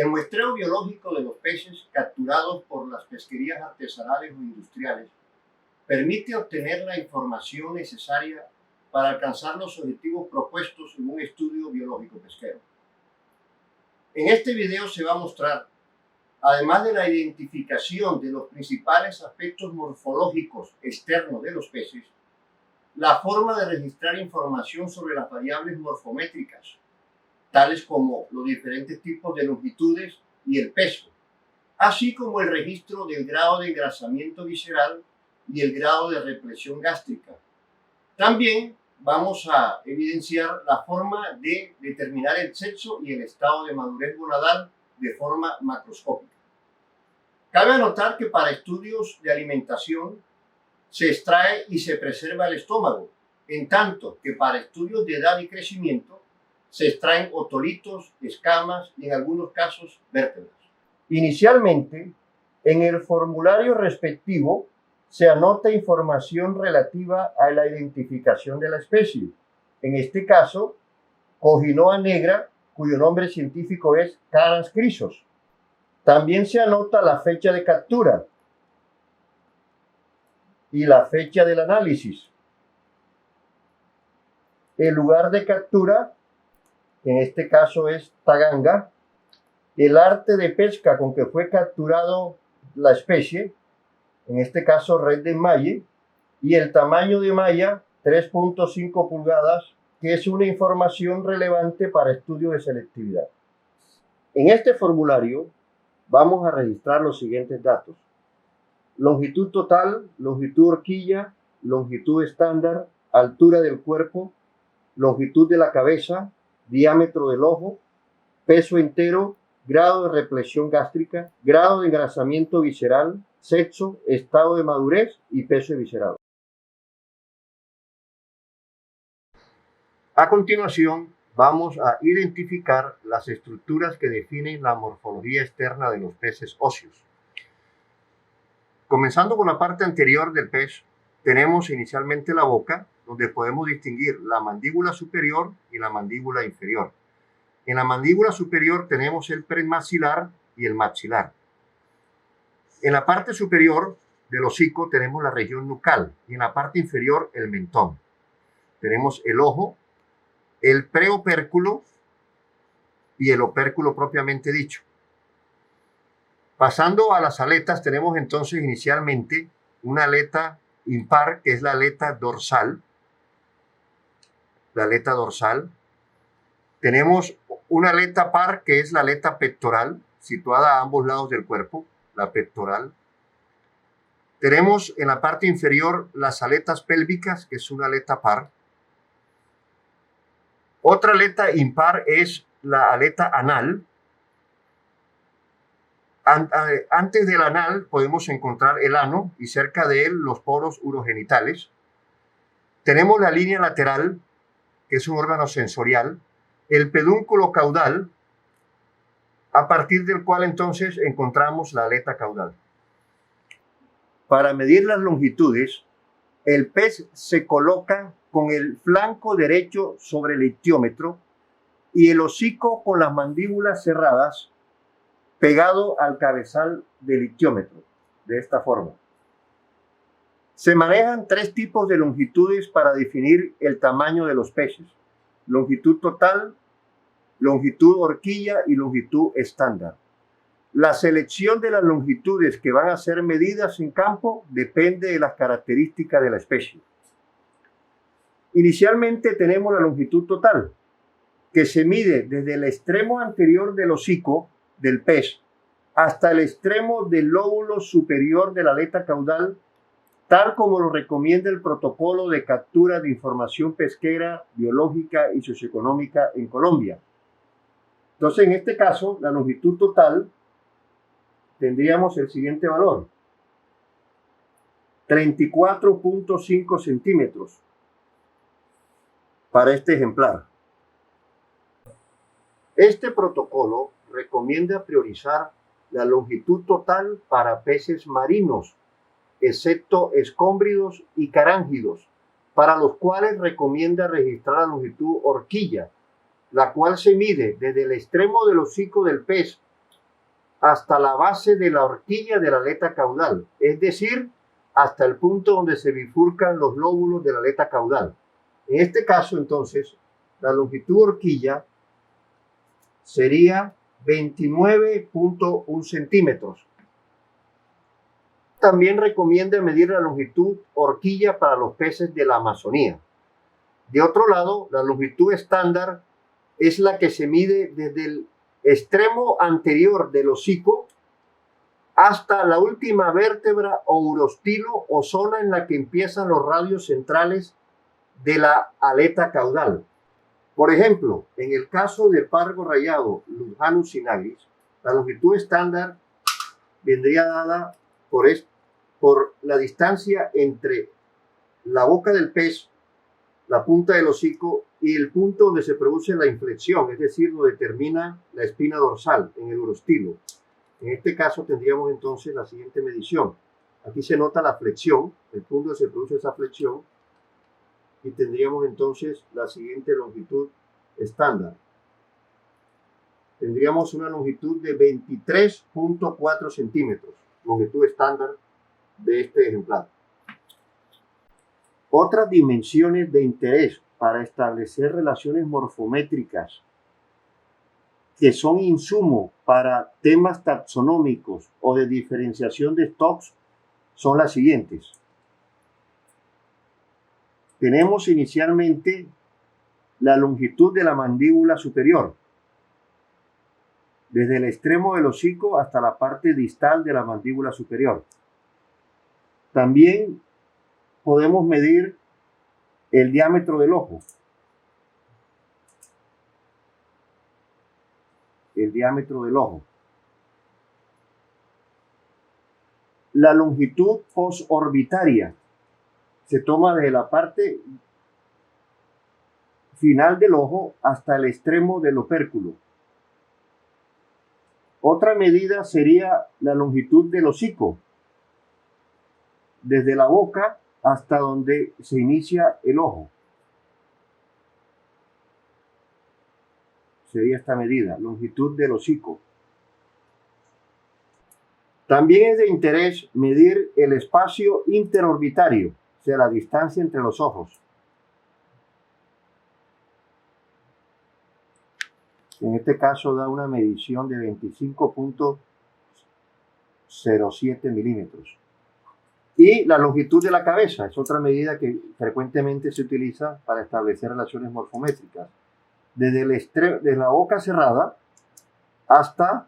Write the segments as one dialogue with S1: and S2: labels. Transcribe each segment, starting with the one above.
S1: El muestreo biológico de los peces capturados por las pesquerías artesanales o industriales permite obtener la información necesaria para alcanzar los objetivos propuestos en un estudio biológico pesquero. En este video se va a mostrar, además de la identificación de los principales aspectos morfológicos externos de los peces, la forma de registrar información sobre las variables morfométricas, tales como los diferentes tipos de longitudes y el peso, así como el registro del grado de engrasamiento visceral y el grado de represión gástrica. También vamos a evidenciar la forma de determinar el sexo y el estado de madurez gonadal de forma macroscópica. Cabe anotar que para estudios de alimentación se extrae y se preserva el estómago, en tanto que para estudios de edad y crecimiento se extraen otolitos, escamas y en algunos casos vértebras. Inicialmente, en el formulario respectivo se anota información relativa a la identificación de la especie. En este caso, Cojinoa negra, cuyo nombre científico es Caranx chrysos. También se anota la fecha de captura y la fecha del análisis, el lugar de captura, en este caso es Taganga, el arte de pesca con que fue capturado la especie, en este caso red de enmalle, y el tamaño de malla, 3.5 pulgadas, que es una información relevante para estudios de selectividad. En este formulario vamos a registrar los siguientes datos: longitud total, longitud horquilla, longitud estándar, altura del cuerpo, longitud de la cabeza, diámetro del ojo, peso entero, grado de represión gástrica, grado de engrasamiento visceral, sexo, estado de madurez y peso eviscerado. A continuación, vamos a identificar las estructuras que definen la morfología externa de los peces óseos. Comenzando con la parte anterior del pez, tenemos inicialmente la boca, donde podemos distinguir la mandíbula superior y la mandíbula inferior. En la mandíbula superior tenemos el premaxilar y el maxilar. En la parte superior del hocico tenemos la región nucal y en la parte inferior el mentón. Tenemos el ojo, el preopérculo y el opérculo propiamente dicho. Pasando a las aletas, tenemos entonces inicialmente una aleta impar, que es la aleta dorsal. La aleta dorsal. Tenemos una aleta par, que es la aleta pectoral, situada a ambos lados del cuerpo, la pectoral. Tenemos en la parte inferior las aletas pélvicas, que es una aleta par. Otra aleta impar es la aleta anal. Antes del anal podemos encontrar el ano y cerca de él los poros urogenitales. Tenemos la línea lateral, que es un órgano sensorial, el pedúnculo caudal, a partir del cual entonces encontramos la aleta caudal. Para medir las longitudes, el pez se coloca con el flanco derecho sobre el ictiómetro y el hocico con las mandíbulas cerradas, pegado al cabezal del ictiómetro, de esta forma. Se manejan tres tipos de longitudes para definir el tamaño de los peces: longitud total, longitud horquilla y longitud estándar. La selección de las longitudes que van a ser medidas en campo depende de las características de la especie. Inicialmente tenemos la longitud total, que se mide desde el extremo anterior del hocico del pez hasta el extremo del lóbulo superior de la aleta caudal, tal como lo recomienda el protocolo de captura de información pesquera, biológica y socioeconómica en Colombia. Entonces, en este caso, la longitud total tendríamos el siguiente valor: 34.5 centímetros para este ejemplar. Este protocolo recomienda priorizar la longitud total para peces marinos, excepto escómbridos y carángidos, para los cuales recomienda registrar la longitud horquilla, la cual se mide desde el extremo del hocico del pez hasta la base de la horquilla de la aleta caudal, es decir, hasta el punto donde se bifurcan los lóbulos de la aleta caudal. En este caso, entonces, la longitud horquilla sería 29.1 centímetros. También recomienda medir la longitud horquilla para los peces de la Amazonía. De otro lado, la longitud estándar es la que se mide desde el extremo anterior del hocico hasta la última vértebra o urostilo o zona en la que empiezan los radios centrales de la aleta caudal. Por ejemplo, en el caso del pargo rayado Lujanus sinagris, la longitud estándar vendría dada por la distancia entre la boca del pez, la punta del hocico y el punto donde se produce la inflexión, es decir, donde termina la espina dorsal en el urostilo. En este caso tendríamos entonces la siguiente medición. Aquí se nota la flexión, el punto donde se produce esa flexión, y tendríamos entonces la siguiente longitud estándar. Tendríamos una longitud de 23.4 centímetros, longitud estándar de este ejemplar. Otras dimensiones de interés para establecer relaciones morfométricas que son insumo para temas taxonómicos o de diferenciación de stocks son las siguientes. Tenemos inicialmente la longitud de la mandíbula superior, desde el extremo del hocico hasta la parte distal de la mandíbula superior. También podemos medir el diámetro del ojo. El diámetro del ojo. La longitud postorbitaria se toma desde la parte final del ojo hasta el extremo del opérculo. Otra medida sería la longitud del hocico, desde la boca hasta donde se inicia el ojo. Sería esta medida, longitud del hocico. También es de interés medir el espacio interorbitario, o sea, la distancia entre los ojos. En este caso da una medición de 25.07 milímetros. Y la longitud de la cabeza es otra medida que frecuentemente se utiliza para establecer relaciones morfométricas. Desde la boca cerrada hasta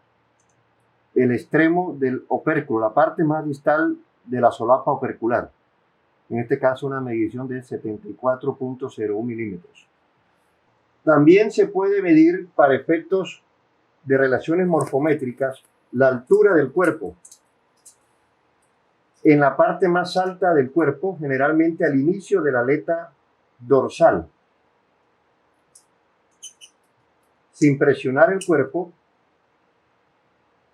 S1: el extremo del opérculo, la parte más distal de la solapa opercular. En este caso una medición de 74.01 milímetros. También se puede medir para efectos de relaciones morfométricas la altura del cuerpo. En la parte más alta del cuerpo, generalmente al inicio de la aleta dorsal. Sin presionar el cuerpo,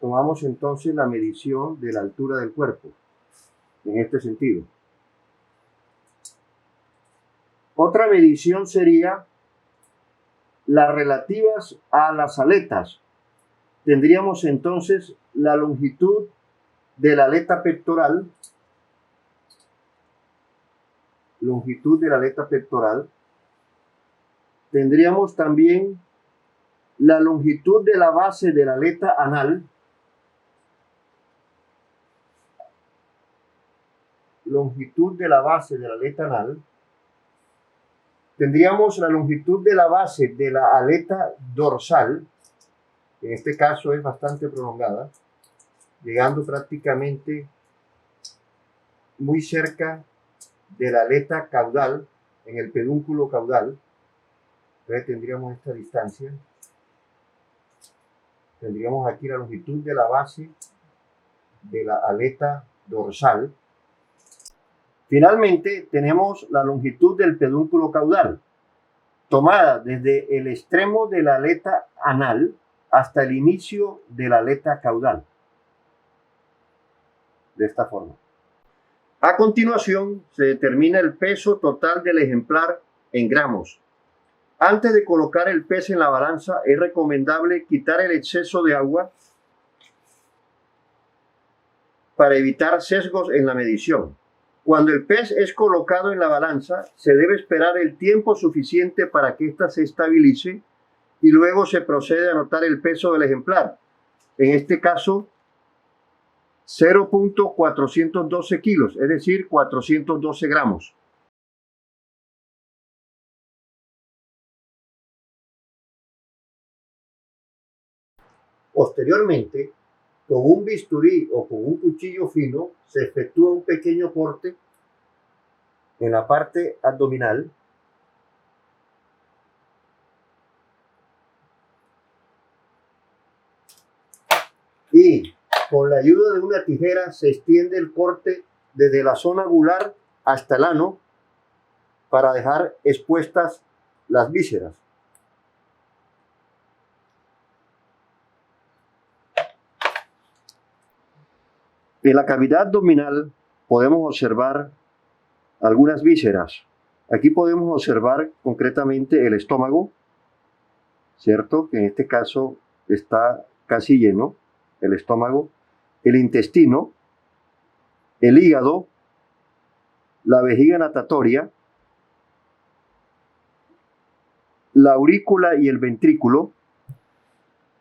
S1: tomamos entonces la medición de la altura del cuerpo, en este sentido. Otra medición sería las relativas a las aletas. Tendríamos entonces la longitud de la aleta pectoral, tendríamos también la longitud de la base de la aleta anal, tendríamos la longitud de la base de la aleta dorsal, en este caso es bastante prolongada, llegando prácticamente muy cerca de la aleta caudal, en el pedúnculo caudal. Entonces tendríamos esta distancia. Tendríamos aquí la longitud de la base de la aleta dorsal. Finalmente tenemos la longitud del pedúnculo caudal, tomada desde el extremo de la aleta anal hasta el inicio de la aleta caudal. De esta forma. A continuación se determina el peso total del ejemplar en gramos. Antes de colocar el pez en la balanza es recomendable quitar el exceso de agua para evitar sesgos en la medición. Cuando el pez es colocado en la balanza, se debe esperar el tiempo suficiente para que ésta se estabilice y luego se procede a anotar el peso del ejemplar. En este caso, 0.412 kilos, es decir, 412 gramos. Posteriormente, con un bisturí o con un cuchillo fino, se efectúa un pequeño corte en la parte abdominal y con la ayuda de una tijera se extiende el corte desde la zona gular hasta el ano para dejar expuestas las vísceras. En la cavidad abdominal podemos observar algunas vísceras. Aquí podemos observar concretamente el estómago, ¿cierto? Que en este caso está casi lleno, el estómago, el intestino, el hígado, la vejiga natatoria, la aurícula y el ventrículo.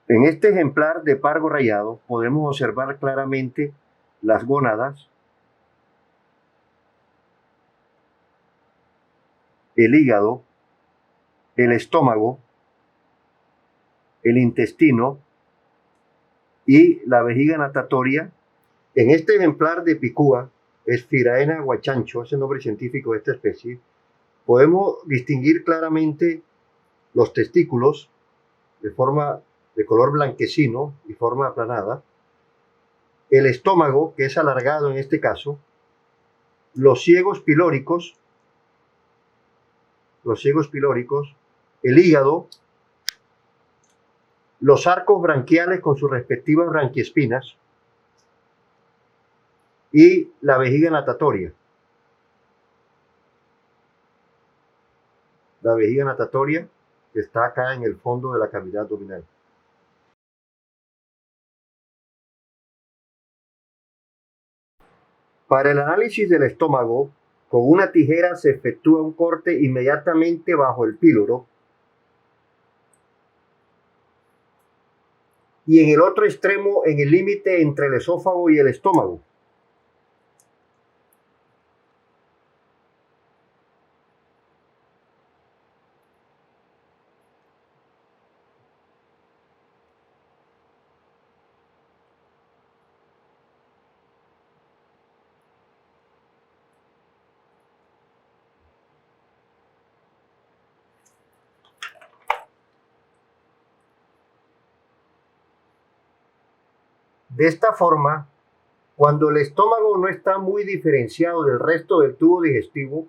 S1: En este ejemplar de pargo rayado podemos observar claramente las gónadas, el hígado, el estómago, el intestino y la vejiga natatoria. En este ejemplar de picúa, Spheraena guachancho, es el nombre científico de esta especie, podemos distinguir claramente los testículos de color blanquecino y forma aplanada, el estómago, que es alargado en este caso, los ciegos pilóricos, el hígado, los arcos branquiales con sus respectivas branquiespinas y la vejiga natatoria. La vejiga natatoria que está acá en el fondo de la cavidad abdominal. Para el análisis del estómago, con una tijera se efectúa un corte inmediatamente bajo el píloro y en el otro extremo en el límite entre el esófago y el estómago. De esta forma, cuando el estómago no está muy diferenciado del resto del tubo digestivo,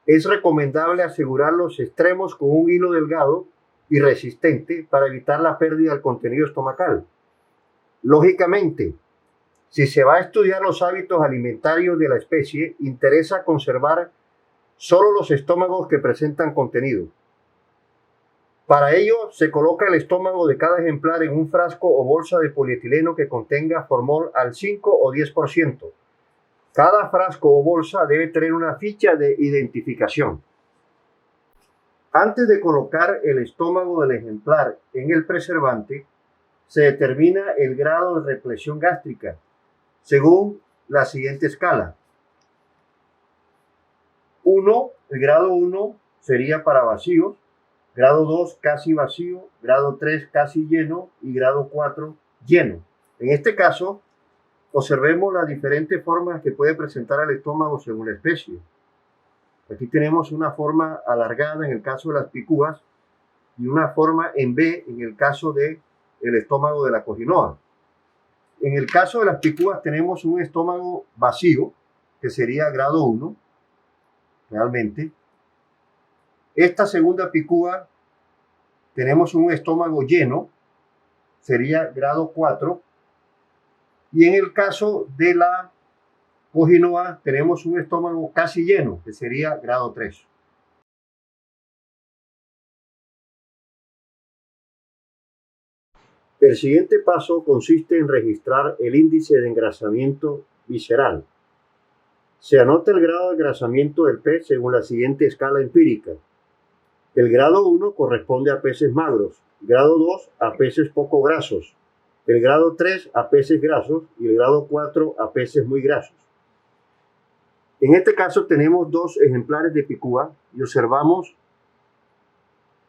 S1: es recomendable asegurar los extremos con un hilo delgado y resistente para evitar la pérdida del contenido estomacal. Lógicamente, si se va a estudiar los hábitos alimentarios de la especie, interesa conservar solo los estómagos que presentan contenido. Para ello, se coloca el estómago de cada ejemplar en un frasco o bolsa de polietileno que contenga formol al 5 o 10%. Cada frasco o bolsa debe tener una ficha de identificación. Antes de colocar el estómago del ejemplar en el preservante, se determina el grado de represión gástrica según la siguiente escala. El grado 1 sería para vacíos, grado 2 casi vacío, grado 3 casi lleno y grado 4 lleno. En este caso, observemos las diferentes formas que puede presentar el estómago según la especie. Aquí tenemos una forma alargada en el caso de las picúas y una forma en V en el caso del estómago de la cojinoa. En el caso de las picúas tenemos un estómago vacío, que sería grado 1, realmente. Esta segunda picúa tenemos un estómago lleno, sería grado 4. Y en el caso de la cojinoa tenemos un estómago casi lleno, que sería grado 3. El siguiente paso consiste en registrar el índice de engrasamiento
S2: visceral. Se anota el grado de engrasamiento del pez según la siguiente escala empírica. El grado 1 corresponde a peces magros, grado 2 a peces poco grasos, el grado 3 a peces grasos y el grado 4 a peces muy grasos. En este caso tenemos dos ejemplares de picúa y observamos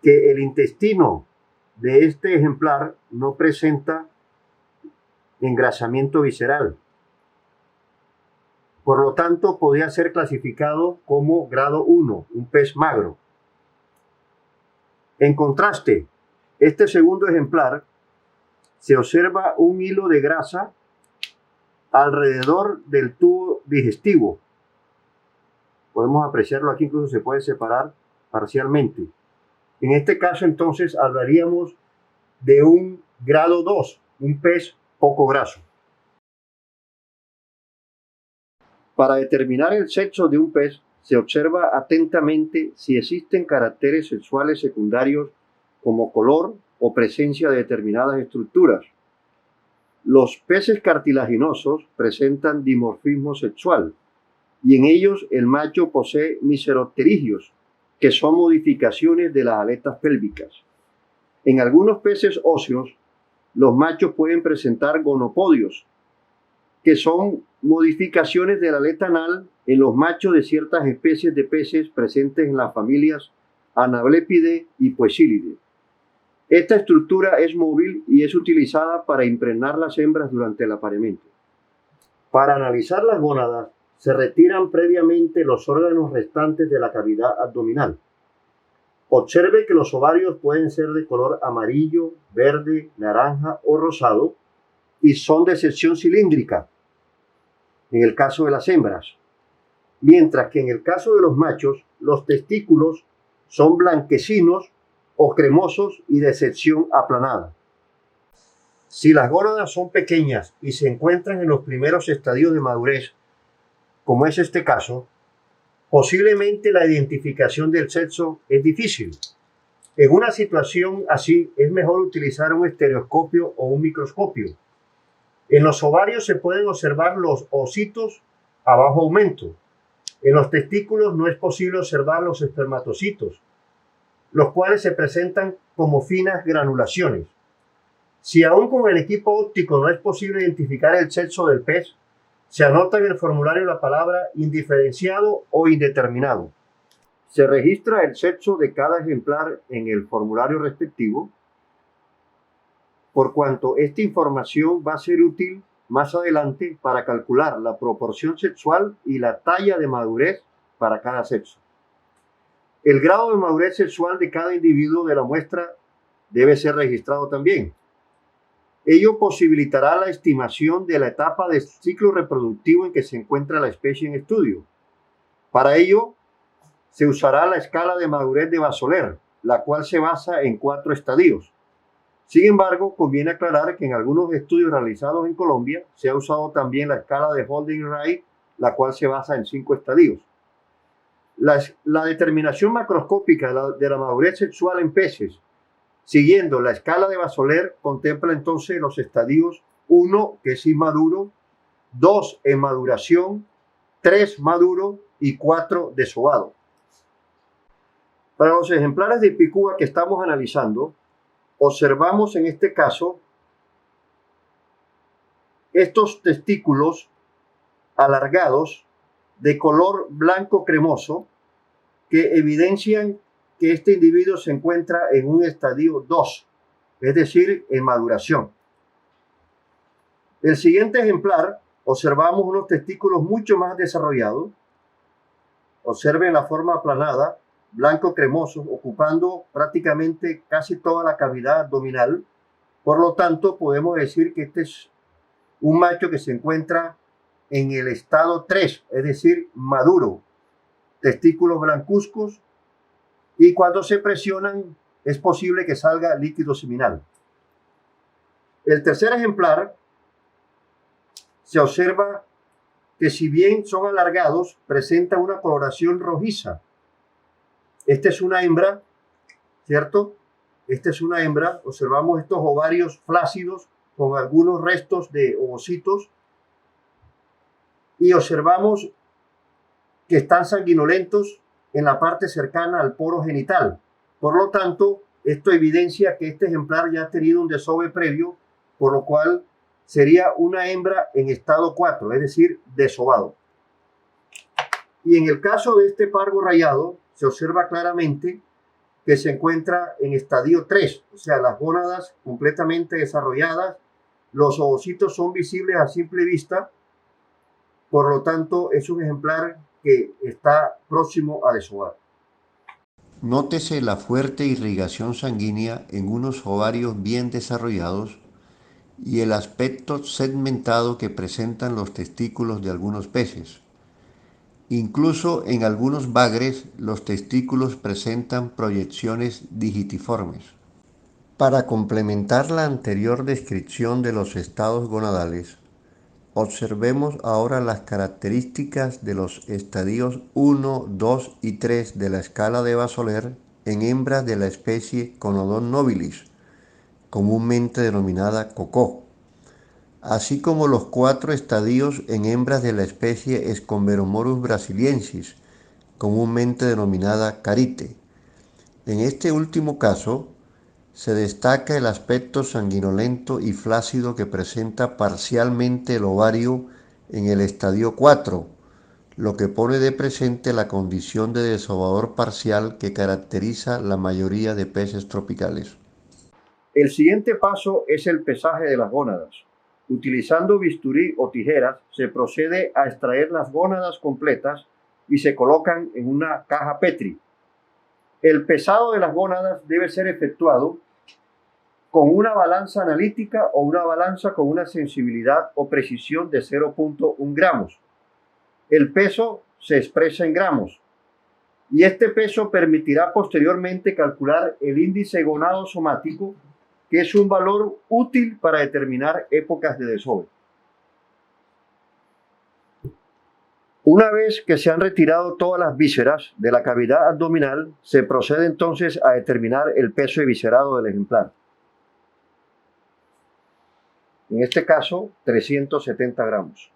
S2: que el intestino de este ejemplar no presenta engrasamiento visceral. Por lo tanto, podría ser clasificado como grado 1, un pez magro. En contraste, este segundo ejemplar se observa un hilo de grasa alrededor del tubo digestivo. Podemos apreciarlo aquí, incluso se puede separar parcialmente. En este caso, entonces, hablaríamos de un grado 2, un pez poco graso. Para determinar el sexo de un pez, se observa atentamente si existen caracteres sexuales secundarios como color o presencia de determinadas estructuras. Los peces cartilaginosos presentan dimorfismo sexual y en ellos el macho posee miseropterigios, que son modificaciones de las aletas pélvicas. En algunos peces óseos, los machos pueden presentar gonopodios, que son modificaciones de la aleta anal en los machos de ciertas especies de peces presentes en las familias Anablepidae y Poecilidae. Esta estructura es móvil y es utilizada para impregnar las hembras durante el apareamiento. Para analizar las gónadas, se retiran previamente los órganos restantes de la cavidad abdominal. Observe que los ovarios pueden ser de color amarillo, verde, naranja o rosado y son de sección cilíndrica en el caso de las hembras, mientras que en el caso de los machos, los testículos son blanquecinos o cremosos y de sección aplanada. Si las gónadas son pequeñas y se encuentran en los primeros estadios de madurez, como es este caso, posiblemente la identificación del sexo es difícil. En una situación así es mejor utilizar un estereoscopio o un microscopio. En los ovarios se pueden observar los ocitos a bajo aumento. En los testículos no es posible observar los espermatocitos, los cuales se presentan como finas granulaciones. Si aún con el equipo óptico no es posible identificar el sexo del pez, se anota en el formulario la palabra indiferenciado o indeterminado. Se registra el sexo de cada ejemplar en el formulario respectivo, por cuanto esta información va a ser útil más adelante para calcular la proporción sexual y la talla de madurez para cada sexo. El grado de madurez sexual de cada individuo de la muestra debe ser registrado también. Ello posibilitará la estimación de la etapa del ciclo reproductivo en que se encuentra la especie en estudio. Para ello, se usará la escala de madurez de Basoler, la cual se basa en 4 estadios. Sin embargo, conviene aclarar que en algunos estudios realizados en Colombia se ha usado también la escala de Holding-Wright, la cual se basa en 5 estadios. La determinación macroscópica de la madurez sexual en peces, siguiendo la escala de Basoler, contempla entonces los estadios 1, que es inmaduro, 2 en maduración, 3 maduro y 4 desovado. Para los ejemplares de picúa que estamos analizando, observamos en este caso estos testículos alargados de color blanco cremoso que evidencian que este individuo se encuentra en un estadio 2, es decir, en maduración. El siguiente ejemplar, observamos unos testículos mucho más desarrollados. Observen la forma aplanada, blanco cremoso, ocupando prácticamente casi toda la cavidad abdominal. Por lo tanto, podemos decir que este es un macho que se encuentra en el estado 3, es decir, maduro. Testículos blancuzcos y cuando se presionan es posible que salga líquido seminal. El tercer ejemplar se observa que si bien son alargados, presenta una coloración rojiza. Esta es una hembra, ¿cierto? Esta es una hembra. Observamos estos ovarios flácidos con algunos restos de ovocitos. y observamos que están sanguinolentos en la parte cercana al poro genital. Por lo tanto, esto evidencia que este ejemplar ya ha tenido un desove previo, por lo cual sería una hembra en estado 4, es decir, desovado. Y en el caso de este pargo rayado, se observa claramente que se encuentra en estadio 3, o sea, las gónadas completamente desarrolladas, los ovocitos son visibles a simple vista, por lo tanto es un ejemplar que está próximo a desovar. Nótese la fuerte irrigación sanguínea en unos ovarios bien desarrollados y el aspecto segmentado que presentan los testículos de algunos peces. Incluso en algunos bagres los testículos presentan proyecciones digitiformes. Para complementar la anterior descripción de los estados gonadales, observemos ahora las características de los estadios 1, 2 y 3 de la escala de Basoler en hembras de la especie Conodon nobilis, comúnmente denominada cocó, así como los 4 estadios en hembras de la especie Escomberomorus brasiliensis, comúnmente denominada carite. En este último caso, se destaca el aspecto sanguinolento y flácido que presenta parcialmente el ovario en el estadio 4, lo que pone de presente la condición de desovador parcial que caracteriza la mayoría de peces tropicales. El siguiente paso es el pesaje de las gónadas. Utilizando bisturí o tijeras, se procede a extraer las gónadas completas y se colocan en una caja Petri. El pesado de las gónadas debe ser efectuado con una balanza analítica o una balanza con una sensibilidad o precisión de 0.1 gramos. El peso se expresa en gramos y este peso permitirá posteriormente calcular el índice gonado somático, que es un valor útil para determinar épocas de desove. Una vez que se han retirado todas las vísceras de la cavidad abdominal, se procede entonces a determinar el peso eviscerado del ejemplar. En este caso, 370 gramos.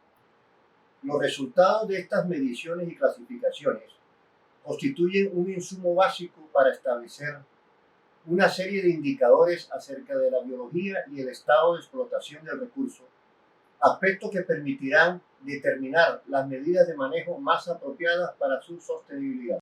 S1: Los resultados de estas mediciones y clasificaciones constituyen un insumo básico para establecer una serie de indicadores acerca de la biología y el estado de explotación del recurso, aspectos que permitirán determinar las medidas de manejo más apropiadas para su sostenibilidad.